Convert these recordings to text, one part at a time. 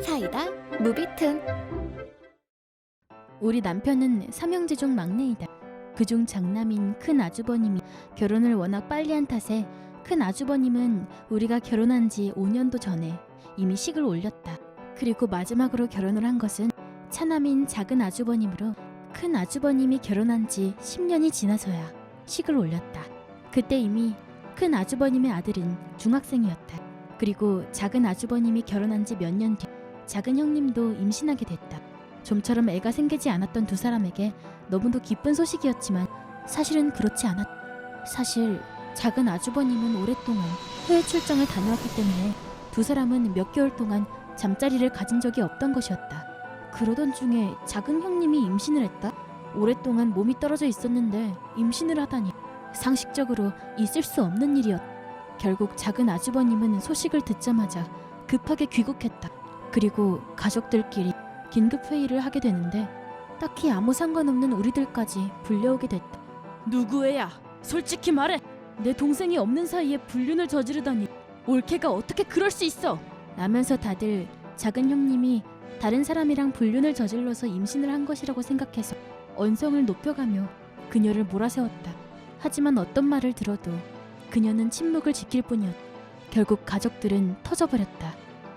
사이다 무비툰. 우리 남편은 삼형제 중 막내이다. 그중 장남인 큰 아주버님이 결혼을 워낙 빨리 한 탓에 큰 아주버님은 우리가 결혼한 지 5년도 전에 이미 식을 올렸다. 그리고 마지막으로 결혼을 한 것은 차남인 작은 아주버님으로 큰 아주버님이 결혼한 지 10년이 지나서야 식을 올렸다. 그때 이미 큰 아주버님의 아들은 중학생이었다. 그리고 작은 아주버님이 결혼한 지 몇 년 뒤 작은 형님도 임신하게 됐다. 좀처럼 애가 생기지 않았던 두 사람에게 너무도 기쁜 소식이었지만 사실은 그렇지 않았다. 사실 작은 아주버님은 오랫동안 해외 출장을 다녀왔기 때문에 두 사람은 몇 개월 동안 잠자리를 가진 적이 없던 것이었다. 그러던 중에 작은 형님이 임신을 했다? 오랫동안 몸이 떨어져 있었는데 임신을 하다니 상식적으로 있을 수 없는 일이었다. 결국 작은 아주버님은 소식을 듣자마자 급하게 귀국했다. 그리고 가족들끼리 긴급 회의를 하게 되는데 딱히 아무 상관없는 우리들까지 불려오게 됐다. 누구 애야? 솔직히 말해! 내 동생이 없는 사이에 불륜을 저지르다니 올케가 어떻게 그럴 수 있어? 라면서 다들 작은 형님이 다른 사람이랑 불륜을 저질러서 임신을 한 것이라고 생각해서 언성을 높여가며 그녀를 몰아세웠다. 하지만 어떤 말을 들어도 그녀는 침묵을 지킬 뿐이었다. 결국 가족들은 터져버렸다.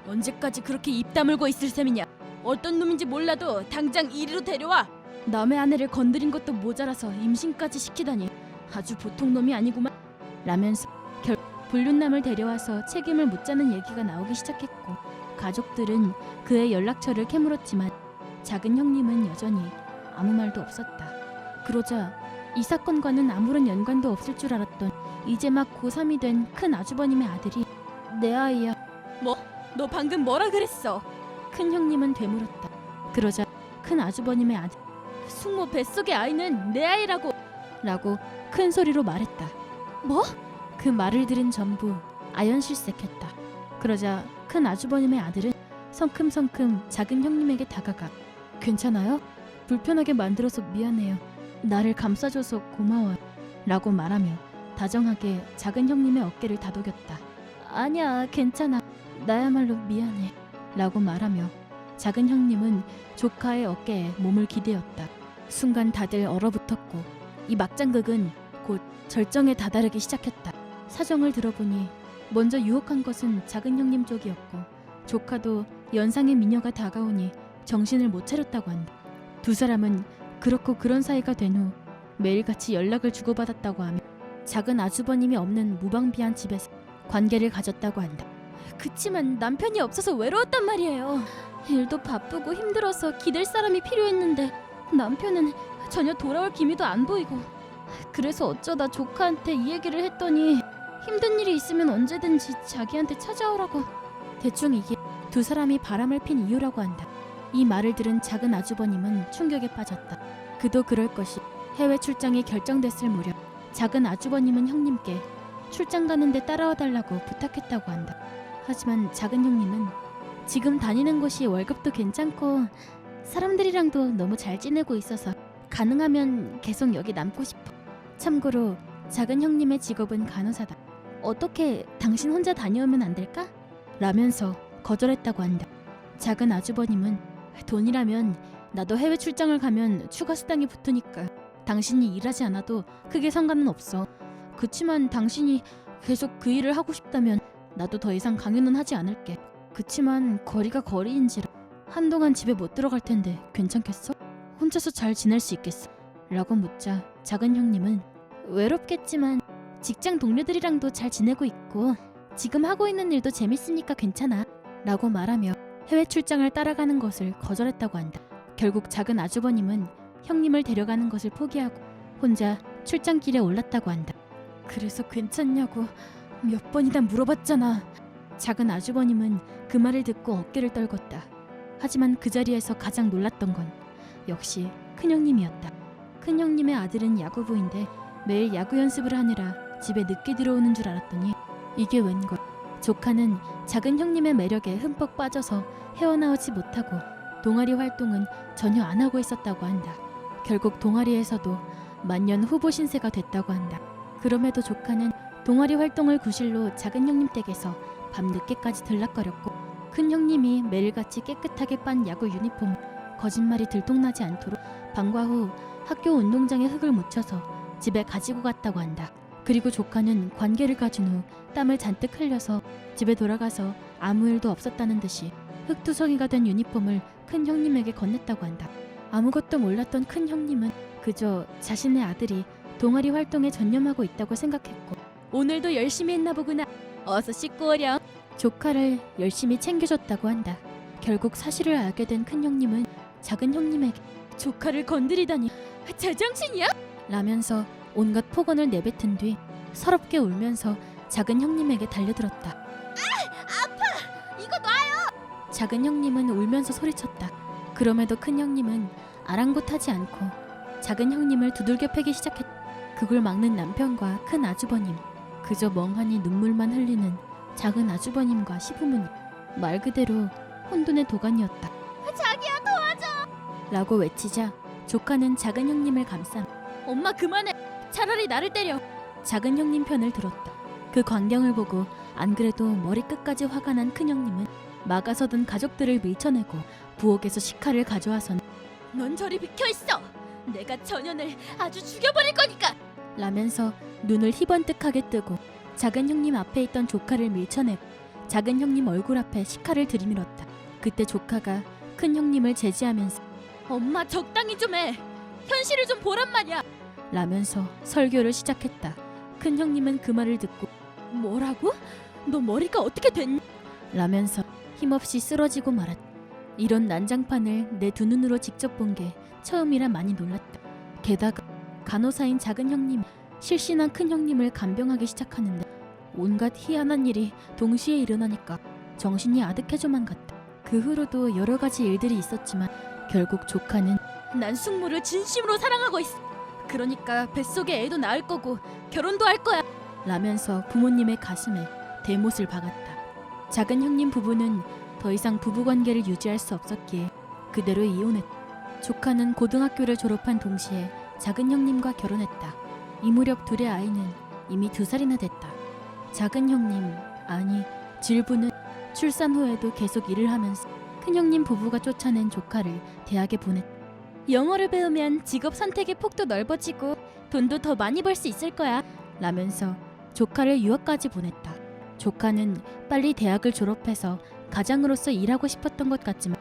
언제까지 그렇게 입 다물고 있을 셈이냐? 어떤 놈인지 몰라도 당장 이리로 데려와! 남의 아내를 건드린 것도 모자라서 임신까지 시키다니 아주 보통 놈이 아니구만. 라면서 불륜남을 데려와서 책임을 묻자는 얘기가 나오기 시작했고 가족들은 그의 연락처를 캐물었지만 작은 형님은 여전히 아무 말도 없었다. 그러자 이 사건과는 아무런 연관도 없을 줄 알았던 이제 막 고3이 된 큰 아주버님의 아들이 내 아이야. 뭐? 너 방금 뭐라 그랬어? 큰 형님은 되물었다. 그러자 큰 아주버님의 아들 숙모 뱃속의 아이는 내 아이라고! 라고 큰 소리로 말했다. 뭐? 그 말을 들은 전부 아연실색했다. 그러자 큰 아주버님의 아들은 성큼성큼 작은 형님에게 다가가 괜찮아요? 불편하게 만들어서 미안해요. 나를 감싸줘서 고마워요. 라고 말하며 다정하게 작은 형님의 어깨를 다독였다. 아니야, 괜찮아. 나야말로 미안해. 라고 말하며 작은 형님은 조카의 어깨에 몸을 기대었다. 순간 다들 얼어붙었고 이 막장극은 곧 절정에 다다르기 시작했다. 사정을 들어보니 먼저 유혹한 것은 작은 형님 쪽이었고 조카도 연상의 미녀가 다가오니 정신을 못 차렸다고 한다. 두 사람은 그렇고 그런 사이가 된 후 매일같이 연락을 주고받았다고 하며 작은 아주버님이 없는 무방비한 집에서 관계를 가졌다고 한다. 그치만 남편이 없어서 외로웠단 말이에요. 일도 바쁘고 힘들어서 기댈 사람이 필요했는데 남편은 전혀 돌아올 기미도 안 보이고 그래서 어쩌다 조카한테 이 얘기를 했더니 힘든 일이 있으면 언제든지 자기한테 찾아오라고. 대충 이게 두 사람이 바람을 핀 이유라고 한다. 이 말을 들은 작은 아주버님은 충격에 빠졌다. 그도 그럴 것이 해외 출장이 결정됐을 무렵 작은 아주버님은 형님께 출장 가는데 따라와 달라고 부탁했다고 한다. 하지만 작은 형님은 지금 다니는 곳이 월급도 괜찮고 사람들이랑도 너무 잘 지내고 있어서 가능하면 계속 여기 남고 싶어. 참고로 작은 형님의 직업은 간호사다. 어떻게 당신 혼자 다녀오면 안 될까? 라면서 거절했다고 한다. 작은 아주버님은 돈이라면 나도 해외 출장을 가면 추가 수당이 붙으니까 당신이 일하지 않아도 크게 상관은 없어. 그치만 당신이 계속 그 일을 하고 싶다면 나도 더 이상 강요는 하지 않을게. 그치만 거리가 거리인지라 한동안 집에 못 들어갈 텐데 괜찮겠어? 혼자서 잘 지낼 수 있겠어? 라고 묻자 작은 형님은 외롭겠지만 직장 동료들이랑도 잘 지내고 있고 지금 하고 있는 일도 재밌으니까 괜찮아 라고 말하며 해외 출장을 따라가는 것을 거절했다고 한다. 결국 작은 아주버님은 형님을 데려가는 것을 포기하고 혼자 출장길에 올랐다고 한다. 그래서 괜찮냐고 몇 번이나 물어봤잖아. 작은 아주버님은 그 말을 듣고 어깨를 떨궜다. 하지만 그 자리에서 가장 놀랐던 건 역시 큰형님이었다. 큰형님의 아들은 야구부인데 매일 야구 연습을 하느라 집에 늦게 들어오는 줄 알았더니 이게 웬걸. 조카는 작은 형님의 매력에 흠뻑 빠져서 헤어나오지 못하고 동아리 활동은 전혀 안 하고 있었다고 한다. 결국 동아리에서도 만년 후보 신세가 됐다고 한다. 그럼에도 조카는 동아리 활동을 구실로 작은 형님 댁에서 밤늦게까지 들락거렸고 큰 형님이 매일같이 깨끗하게 빤 야구 유니폼 거짓말이 들통나지 않도록 방과 후 학교 운동장에 흙을 묻혀서 집에 가지고 갔다고 한다. 그리고 조카는 관계를 가진 후 땀을 잔뜩 흘려서 집에 돌아가서 아무 일도 없었다는 듯이 흙투성이가 된 유니폼을 큰 형님에게 건넸다고 한다. 아무것도 몰랐던 큰 형님은 그저 자신의 아들이 동아리 활동에 전념하고 있다고 생각했고 오늘도 열심히 했나 보구나. 어서 씻고 오렴. 조카를 열심히 챙겨줬다고 한다. 결국 사실을 알게 된 큰 형님은 작은 형님에게 조카를 건드리다니 제정신이야? 라면서 온갖 폭언을 내뱉은 뒤 서럽게 울면서 작은 형님에게 달려들었다. 아파! 이거 놔요! 작은 형님은 울면서 소리쳤다. 그럼에도 큰 형님은 아랑곳하지 않고 작은 형님을 두들겨 패기 시작했다. 그걸 막는 남편과 큰 아주버님, 그저 멍하니 눈물만 흘리는 작은 아주버님과 시부모님, 말 그대로 혼돈의 도가니였다. 자기야 도와줘! 라고 외치자 조카는 작은 형님을 감싸 엄마 그만해! 차라리 나를 때려! 작은 형님 편을 들었다. 그 광경을 보고 안 그래도 머리끝까지 화가 난 큰 형님은 막아서던 가족들을 밀쳐내고 부엌에서 식칼을 가져와서는 넌 저리 비켜있어! 내가 전현을 아주 죽여버릴 거니까! 라면서 눈을 희번뜩하게 뜨고 작은 형님 앞에 있던 조카를 밀쳐내고 작은 형님 얼굴 앞에 식칼을 들이밀었다. 그때 조카가 큰 형님을 제지하면서 엄마 적당히 좀 해! 현실을 좀 보란 말이야! 라면서 설교를 시작했다. 큰 형님은 그 말을 듣고 뭐라고? 너 머리가 어떻게 됐니? 라면서 힘없이 쓰러지고 말았다. 이런 난장판을 내 두 눈으로 직접 본 게 처음이라 많이 놀랐다. 게다가 간호사인 작은 형님, 실신한 큰 형님을 간병하기 시작하는데 온갖 희한한 일이 동시에 일어나니까 정신이 아득해져만 갔다. 그 후로도 여러 가지 일들이 있었지만 결국 조카는 난 숙모를 진심으로 사랑하고 있어. 그러니까 뱃속에 애도 낳을 거고 결혼도 할 거야. 라면서 부모님의 가슴에 대못을 박았다. 작은 형님 부부는 더 이상 부부관계를 유지할 수 없었기에 그대로 이혼했다. 조카는 고등학교를 졸업한 동시에 작은 형님과 결혼했다. 이 무렵 둘의 아이는 이미 2살이나 됐다. 작은 형님, 아니 질부는 출산 후에도 계속 일을 하면서 큰 형님 부부가 쫓아낸 조카를 대학에 보냈다. 영어를 배우면 직업 선택의 폭도 넓어지고 돈도 더 많이 벌 수 있을 거야. 라면서 조카를 유학까지 보냈다. 조카는 빨리 대학을 졸업해서 가장으로서 일하고 싶었던 것 같지만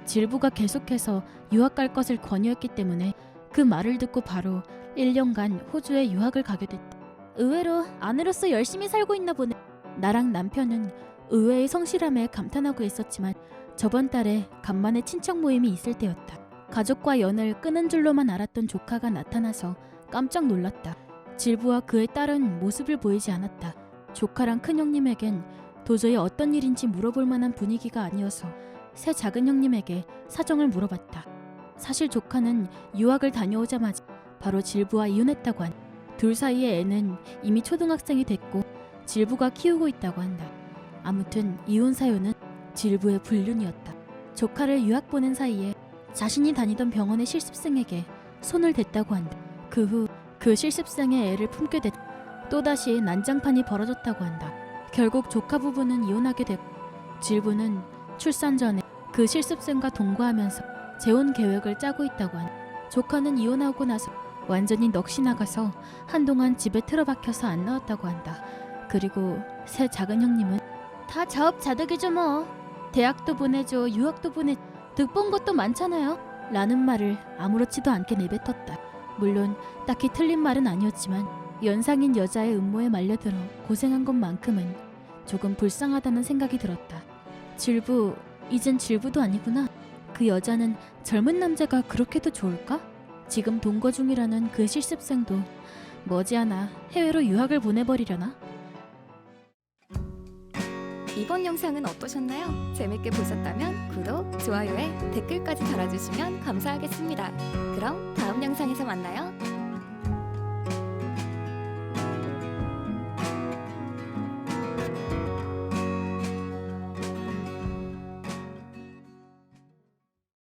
질부가 계속해서 유학 갈 것을 권유했기 때문에 그 말을 듣고 바로 1년간 호주에 유학을 가게 됐다. 의외로 아내로서 열심히 살고 있나 보네. 나랑 남편은 의외의 성실함에 감탄하고 있었지만 저번 달에 간만에 친척 모임이 있을 때였다. 가족과 연을 끊은 줄로만 알았던 조카가 나타나서 깜짝 놀랐다. 질부와 그의 딸은 모습을 보이지 않았다. 조카랑 큰 형님에겐 도저히 어떤 일인지 물어볼 만한 분위기가 아니어서 새 작은 형님에게 사정을 물어봤다. 사실 조카는 유학을 다녀오자마자 바로 질부와 이혼했다고 한다. 둘 사이의 애는 이미 초등학생이 됐고 질부가 키우고 있다고 한다. 아무튼 이혼 사유는 질부의 불륜이었다. 조카를 유학 보낸 사이에 자신이 다니던 병원의 실습생에게 손을 댔다고 한다. 그 후 그 실습생의 애를 품게 됐고 또다시 난장판이 벌어졌다고 한다. 결국 조카 부부는 이혼하게 됐고 질부는 출산 전에 그 실습생과 동거하면서 재혼 계획을 짜고 있다고 한다. 조카는 이혼하고 나서 완전히 넋이 나가서 한동안 집에 틀어박혀서 안 나왔다고 한다. 그리고 새 작은 형님은 다 자업자득이죠 뭐. 대학도 보내줘, 유학도 보내, 득본 것도 많잖아요. 라는 말을 아무렇지도 않게 내뱉었다. 물론 딱히 틀린 말은 아니었지만 연상인 여자의 음모에 말려들어 고생한 것만큼은 조금 불쌍하다는 생각이 들었다. 질부, 이젠 질부도 아니구나. 그 여자는 젊은 남자가 그렇게도 좋을까? 지금 동거 중이라는 그 실습생도 머지않아 해외로 유학을 보내버리려나? 이번 영상은 어떠셨나요? 재밌게 보셨다면 구독, 좋아요에 댓글까지 달아주시면 감사하겠습니다. 그럼 다음 영상에서 만나요.